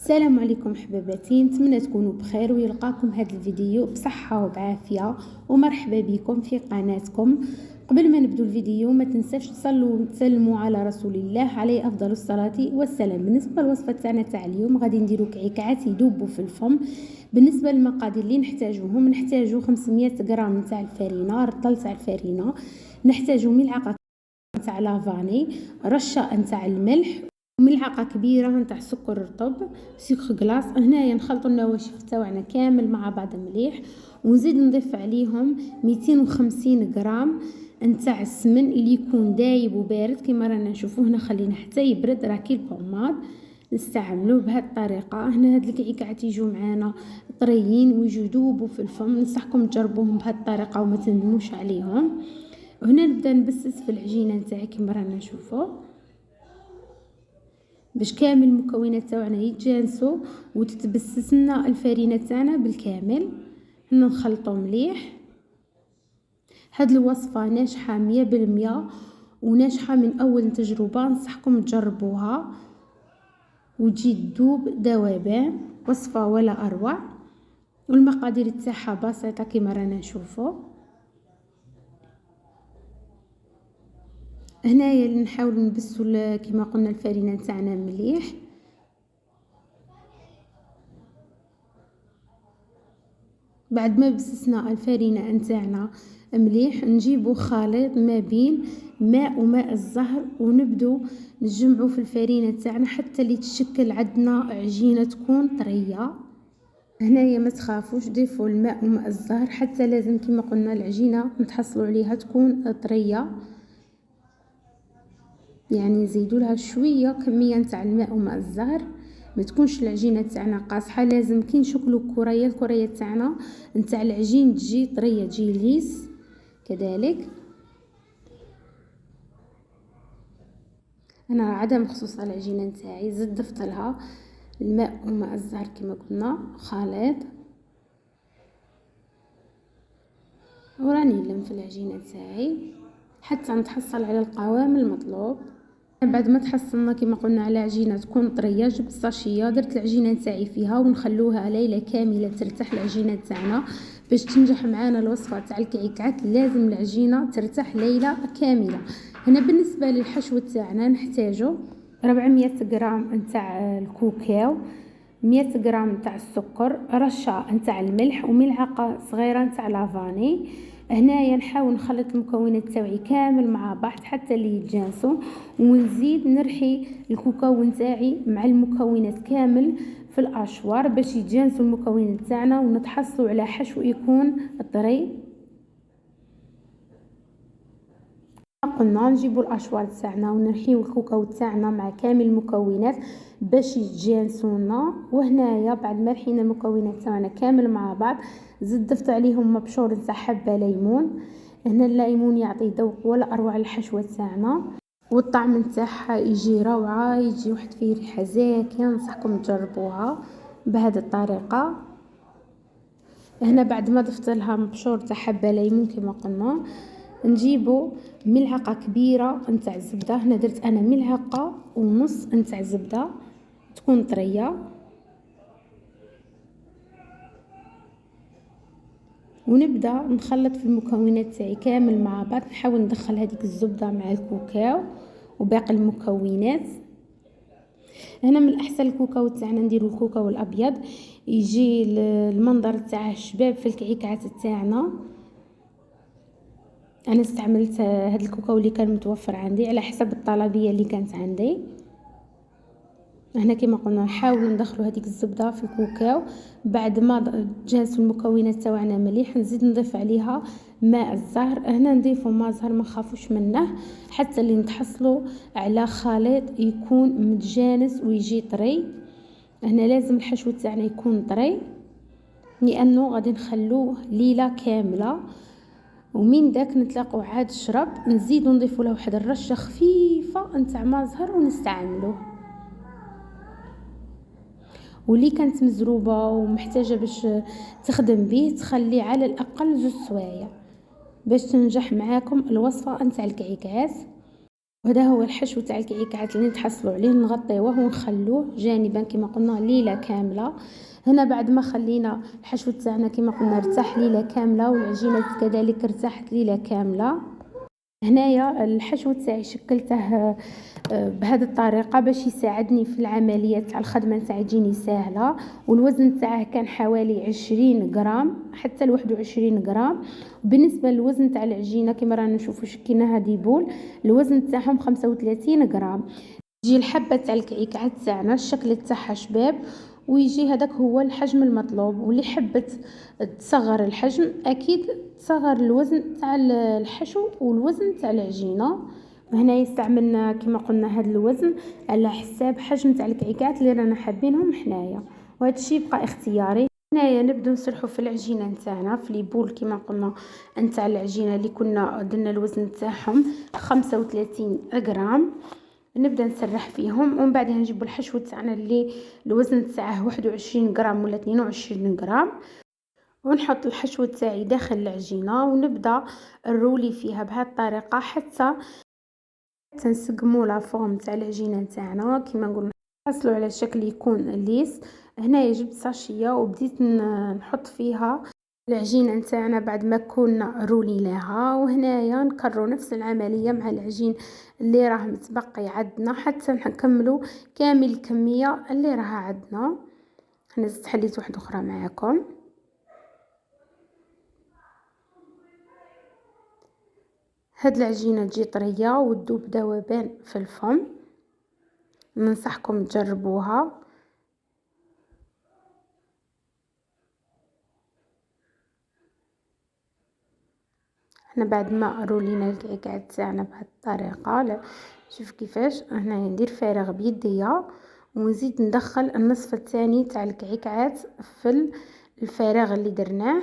السلام عليكم حباباتي، نتمنى تكونوا بخير ويلقاكم هذا الفيديو بصحة وبعافية، ومرحبا بكم في قناتكم. قبل ما نبدو الفيديو ما تنساش تصلوا وتسلموا على رسول الله عليه افضل الصلاة والسلام. بالنسبة للوصفة تاعنا تاع اليوم غادي نديرو كعكات يذوبوا في الفم. بالنسبة للمقادير اللي نحتاجوهم، نحتاجو 500 غرام تاع الفرينة، رطل تاع الفرينة، نحتاجو ملعقة تاع لافاني، رشة نتاع الملح، وملعقه كبيره نتاع سكر رطب سكر كلاص. هنايا نخلطوا النواشف تاعنا كامل مع بعض مليح، ونزيد نضيف عليهم 250 غرام نتاع السمن اللي يكون دايب وبارد كما رانا نشوفوا هنا. خلينا حتى يبرد، راه كي البوماد نستعملوه بهذه الطريقه. هنا هاد الكعكات يجوا معانا طريين ويجوا يذوبوا في الفم، ننصحكم تجربوهم بهذه الطريقه وما تندموش عليهم. هنا نبدا نبسس في العجينه نتاعي كما رانا نشوفوا، باش كامل المكونات تاعنا يتجانسوا وتتبسس لنا الفرينه تاعنا بالكامل. هنا نخلطوا مليح. هاد الوصفه ناجحه 100% وناجحه من اول تجربه، ننصحكم تجربوها وتجي تذوب ذوبان. وصفه ولا اروع، والمقادير تاعها بسيطه كما رانا نشوفوا. هنايا نحاول نبسوا كما قلنا الفرينه تاعنا مليح. بعد ما بسسنا الفرينه نتاعنا مليح، نجيبوا خليط ما بين ماء وماء الزهر، ونبدو نجمعوا في الفرينه تاعنا حتى اللي تشكل عندنا عجينه تكون طريه. هنايا ما تخافوش، ضيفوا الماء وماء الزهر حتى لازم كما قلنا العجينه نتحصلوا عليها تكون طريه، يعني زيدوا لها شويه كميه نتاع الماء وماء الزهر. ما تكونش العجينه تاعنا قاصحه، لازم كي نشكلوا الكريه تاعنا نتاع العجين تجي طريه، تجي ليس كذلك. انا عدم مخصوصه العجينه نتاعي زدت ضفت لها الماء وماء الزهر كما قلنا خليط، وراني نلم في العجينه تاعي حتى نتحصل على القوام المطلوب. بعد ما تحصلنا كما قلنا على عجينه تكون طريه، جبت ساشيه درت العجينه نتاعي فيها ونخلوها ليله كامله ترتاح العجينه تاعنا. باش تنجح معانا الوصفه تاع الكعكات لازم العجينه ترتاح ليله كامله. هنا بالنسبه للحشو تاعنا نحتاجو 400 غرام نتاع الكوكاو، 100 غرام نتاع السكر، رشه نتاع الملح، وملعقه صغيره نتاع لافاني. هنايا نحاول نخلط المكونات تاعي كامل مع بعض حتى اللي يتجانسوا، ونزيد نرحي الكاكاو نتاعي مع المكونات كامل في الاشوار باش يتجانسوا المكونات تاعنا ونتحصلوا على حشو يكون طري. قلنا نجيبوا الاشوار تاعنا ونرحيو الكاكاو تاعنا مع كامل المكونات باش يتجانسوا لنا. وهنايا بعد ما رحينا المكونات تاعنا كامل مع بعض زدت ضفت عليهم مبشور تاع حبه ليمون. هنا الليمون يعطي ذوق ولا اروع الحشوه تاعنا، والطعم نتاعها يجي روعه، يجي واحد فيه ريحه زاكيه. ننصحكم تجربوها بهذه الطريقه. هنا بعد ما ضفت لها مبشور تاع حبه ليمون كما قلنا نجيبو ملعقه كبيره نتاع الزبده. هنا درت انا ملعقه ونص نتاع زبده تكون طريه، ونبدا نخلط في المكونات تاعي كامل مع بعض. نحاول ندخل هذيك الزبده مع الكاكاو وباقي المكونات. هنا من الاحسن الكاكاو تاعنا نديرو الكاكاو الابيض، يجي المنظر تاعه شباب في الكعكات تاعنا. انا استعملت هذا الكاكاو اللي كان متوفر عندي على حسب الطلبيه اللي كانت عندي. هنا كما قلنا نحاول ندخلوا هذيك الزبده في الكاكاو. بعد ما تجانسوا المكونات تاعنا مليح نزيد نضيف عليها ماء الزهر. هنا نضيفوا ماء الزهر ما خافوش منه حتى اللي نتحصلوا على خليط يكون متجانس ويجي طري. هنا لازم الحشو تاعنا يكون طري لانه غادي نخلوه ليله كامله، ومن داك نتلاقوا عاد الشرب نزيدوا نضيفوا له واحد الرشه خفيفه نتاع ماء زهر ونستعملوه. واللي كانت مزروبه ومحتاجه باش تخدم به تخلي على الاقل 2 سوايع باش تنجح معاكم الوصفه نتاع الكعكات. وهذا هو الحشو تاع الكعكات اللي نتحصلوا عليه. نغطيوه ونخلوه جانبا كما قلنا ليله كامله. هنا بعد ما خلينا الحشو تاعنا كما قلنا ارتاح ليله كامله والعجينه كذلك ارتاحت ليله كامله. هنايا الحشو تاعي شكلته بهذه الطريقه باش يساعدني في العمليه تاع الخدمه تاعي تجيني سهله. والوزن تاعه كان حوالي 20 غرام حتى ل 21 غرام. بالنسبه للوزن تاع العجينه كما رانا نشوفوا شكيناها ديبول الوزن تاعهم 35 غرام. تجي الحبه تاع الكعكات تاعنا الشكل تاعها شباب ويجي هذاك هو الحجم المطلوب. واللي حبت تصغر الحجم اكيد تصغر الوزن تاع الحشو والوزن تاع العجينه. هنا استعملنا كما قلنا هذا الوزن على حساب حجم تاع الكعكات اللي رانا حابينهم حنايا وهذا الشيء يبقى اختياري. هنايا نبداو نسرحوا في العجينه نتاعنا في لي بول كما قلنا نتاع العجينه اللي كنا درنا الوزن تاعهم 35 غرام. نبدا نسرح فيهم ومن بعد نجيب الحشو تاعنا اللي الوزن تاعه 21 غرام ولا 22 غرام ونحط الحشو تاعي داخل العجينه ونبدا نرولي فيها بهذه الطريقه حتى نسقموا لا فورم تاع العجينه تاعنا كما نقول نحصلوا على شكل يكون ليس. هنا جبت ساشيه وبديت نحط فيها العجينه نتاعنا بعد ما كنا روليناها. وهنايا نكرروا نفس العمليه مع العجين اللي راه متبقي عندنا حتى نكملوا كامل الكميه اللي راها عندنا. انا زدت حليت واحده اخرى معكم. هاد العجينه تجي طريه وتذوب ذوبان في الفم. ننصحكم تجربوها. احنا بعد ما رولينا الكعكات تاعنا بهذه الطريقه لا شوف كيفاش هنا ندير فارغ بيديا ونزيد ندخل النصف الثاني تاع الكعكات في الفراغ اللي درناه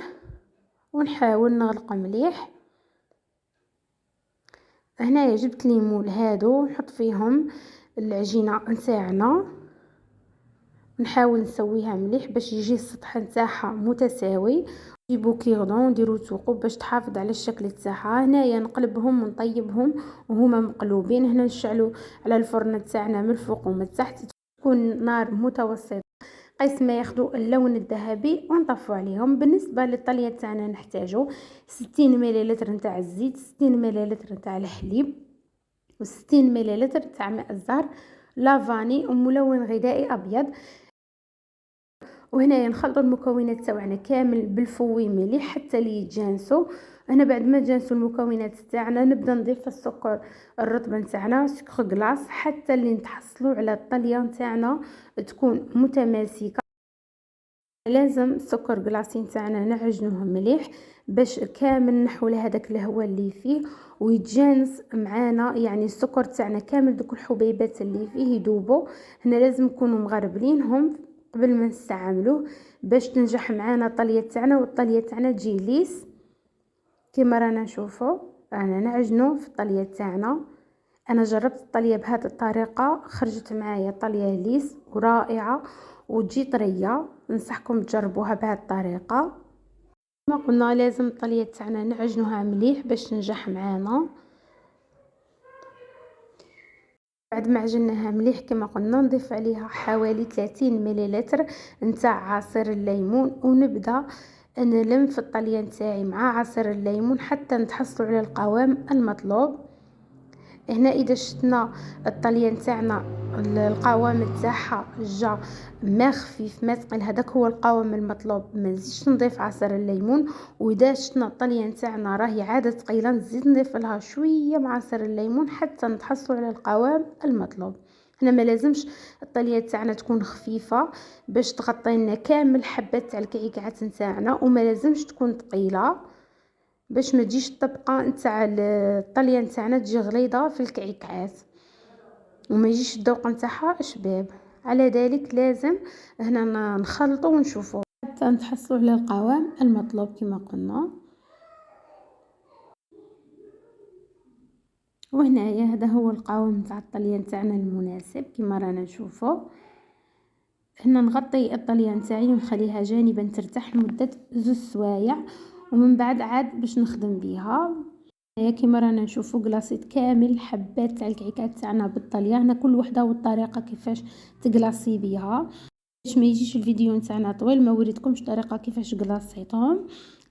ونحاول نغلق مليح. هنايا جبت ليمون هادو نحط فيهم العجينه نتاعنا نحاول نسويها مليح باش يجي السطح نتاعها متساوي. نجيبو كيردون نديرو ثقوب باش تحافظ على الشكل تاعها. هنايا نقلبهم ونطيبهم وهما مقلوبين. هنا نشعلو على الفرن تاعنا من الفوق ومن التحت تكون نار متوسطه قيس ما ياخذوا اللون الذهبي ونطفو عليهم. بالنسبه للطليه تاعنا نحتاجو 60 ملل نتاع الزيت 60 ملل نتاع الحليب و60 ملل تاع ماء الزهر لافاني وملون غذائي ابيض. وهنا نخلطوا المكونات تاعنا كامل بالفوي مليح حتى لي يتجانسوا. هنا بعد ما جانسوا المكونات تاعنا نبدا نضيف السكر الرطب نتاعنا سكر غلاس حتى اللي نتحصلوا على الطليه نتاعنا تكون متماسكه. لازم السكر غلاسي نتاعنا نعجنوه مليح باش كامل نحول هذاك الهواء اللي فيه ويتجانس معانا يعني السكر تاعنا كامل دوك الحبيبات اللي فيه يذوبوا. هنا لازم نكونوا مغربلينهم قبل ما نستعملوه باش تنجح معانا الطليه تاعنا والطليه تاعنا تجي ليس كما رانا نشوفوا. رانا نعجنوا في الطليه تاعنا. انا جربت الطليه بهذه الطريقه خرجت معايا طليه ليس ورائعه وتجي طريه. ننصحكم تجربوها بهذه الطريقه. ما قلنا لازم الطليه تاعنا نعجنوها مليح باش تنجح معانا. بعد ما عجناها مليح كما قلنا نضيف عليها حوالي 30 ملل نتاع عصير الليمون ونبدا نلم في الطليه نتاعي مع عصير الليمون حتى نتحصلوا على القوام المطلوب. هنا اذا شفنا الطليه نتاعنا القوام تاعها جا ما خفيف ما ثقيل هذاك هو القوام المطلوب ما نزيدش نضيف عصير الليمون. واذا شفنا الطليه نتاعنا راهي عاده ثقيله نزيد نضيف لها شويه مع عصير الليمون حتى نتحصلوا على القوام المطلوب. هنا ما لازمش الطليه تاعنا تكون خفيفه باش تغطي لنا كامل حبات تاع الكعكات نتاعنا وما لازمش تكون ثقيله باش ما تجيش الطبقه نتاع الطليه نتاعنا تجي غليظه في الكعكات وما يجيش الذوق نتاعها شباب. على ذلك لازم هنا نخلطوا ونشوفوا حتى نتحصلوا على القوام المطلوب كما قلنا. وهنايا هذا هو القوام تاع الطليه نتاعنا المناسب كما رانا نشوفوا. هنا نغطي الطليه نتاعي ونخليها جانبا ترتاح لمده 2 سوايع ومن بعد عاد باش نخدم بها. كيما رانا نشوفوا كلاصيت كامل الحبات تاع الكعكات تاعنا بالطليانه، كل وحده والطريقه كيفاش تكلاصي بها. باش ما يجيش الفيديو نتاعنا طويل ما وريتكمش طريقه كيفاش كلاصيتهم.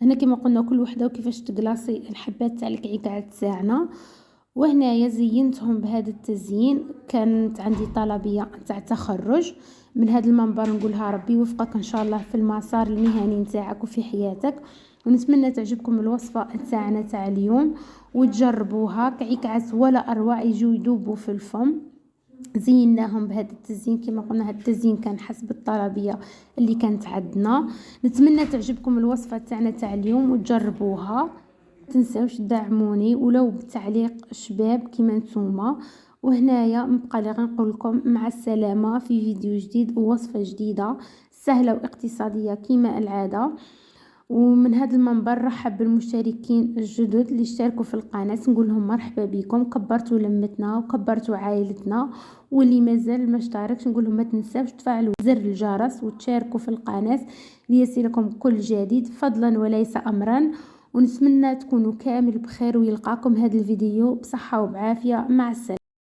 هنا كيما قلنا كل وحده وكيفاش تكلاصي الحبات تاع الكعكات تاعنا. وهنايا زينتهم بهذا التزيين. كانت عندي طلبيه تاع تخرج من هذا المنبر، نقولها ربي يوفقك ان شاء الله في المسار المهني نتاعك وفي حياتك. ونتمنى تعجبكم الوصفه تاعنا تاع اليوم وتجربوها. كعكات ولا اروع، يجوا يذوبوا في الفم. زيناهم بهذا التزيين كما قلنا، هذا التزيين كان حسب الطلبيه اللي كانت عندنا. نتمنى تعجبكم الوصفه تاعنا تاع اليوم وتجربوها. تنساوش تدعموني ولو بتعليق شباب كيما نتوما. وهنايا نبقى لي غنقول لكم مع السلامه في فيديو جديد ووصفه جديده سهله واقتصاديه كيما العاده. ومن هذا المنبر رحب بالمشتركين الجدد اللي اشتركوا في القناه، نقول لهم مرحبا بكم، كبرتوا لمتنا وكبرتوا عائلتنا. واللي مازال ما اشتركش نقول لهم ما تنساوش تفعلوا زر الجرس وتشاركوا في القناه ليصلكم كل جديد فضلا وليس امرا. ونتمنى تكونوا كامل بخير ويلقاكم هذا الفيديو بصحه وبعافيه. مع السلامه.